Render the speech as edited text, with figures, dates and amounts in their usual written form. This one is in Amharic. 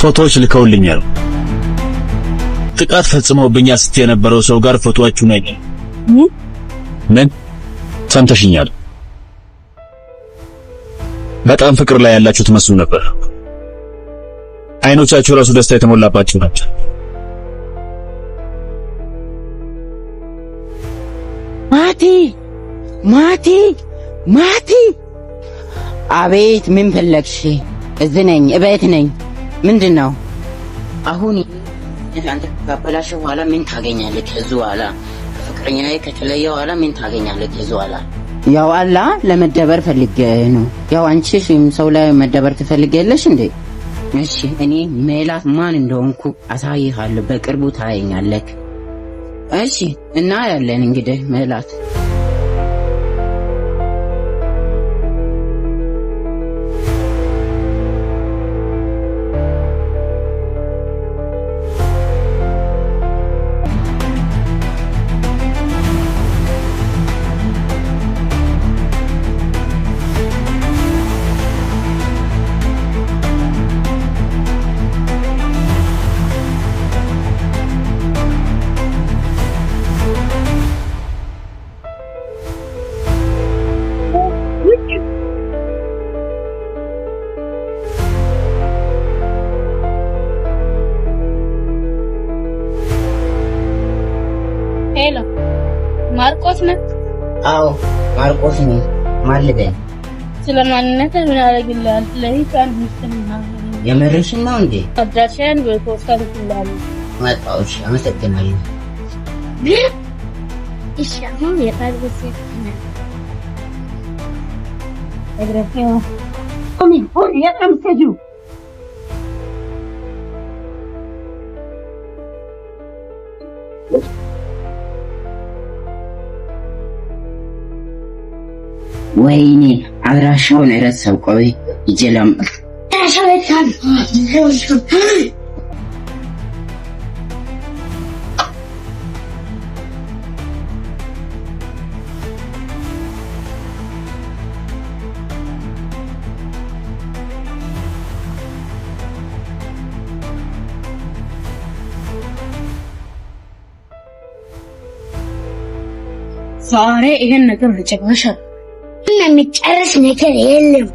ፎቶዎች ልከውልኛል። ጥቃት ፈጽመውብኛ ስትይ የነበረው ሰው ጋር ፎቶአችሁን አይደል? ምን ሰምተሽኛል? በጣም ፍቅር ላይ ያላችሁ ትመስሉ ነበር። አይኖቻችሁ ራሱ ደስታ የተሞላባችሁ ናቸው። ማቲ አቤት፣ ምን ፈለግሽ? እዚህ ነኝ፣ እቤት ነኝ። ምንድነው አሁን? አንተ ካበላሽ በኋላ ምን ታገኛለህ? ከዚህ በኋላ ፍቅረኛዬ ከተለየ በኋላ ምን ታገኛለህ? ከዚህ በኋላ ያው አላ ለመደበር ፈልጌ ነው። ያው አንቺ ሰው ላይ መደበር ትፈልጊያለሽ እንዴ? እሺ እኔ ሜላት ማን እንደሆንኩ አሳይሃለሁ። በቅርቡ ታየኛለህ። እሺ እና ያለን እንግዲህ ሜላት ሄሎ ማርቆስ ነህ? አዎ ማርቆስ ነኝ። ማልበል ስለማንነት ምን አደርግልሃል? ለይታን ምስተና የመረሽን ነው እንዴ? አዳሽን በፖስታ ልኩልሃል። መጣውሽ አመሰግናለሁ። እሺ አሁን የታልኩት ነው እግረፊው ቆሚ ሆይ ያምሰጁ ወይኔ አድራሻውን ረሳው። ቆይ ይጀላም ታሻለታል። ዛሬ ይሄን ነገር ልጨርሻለሁ። የሚጨርስ ነገር የለም።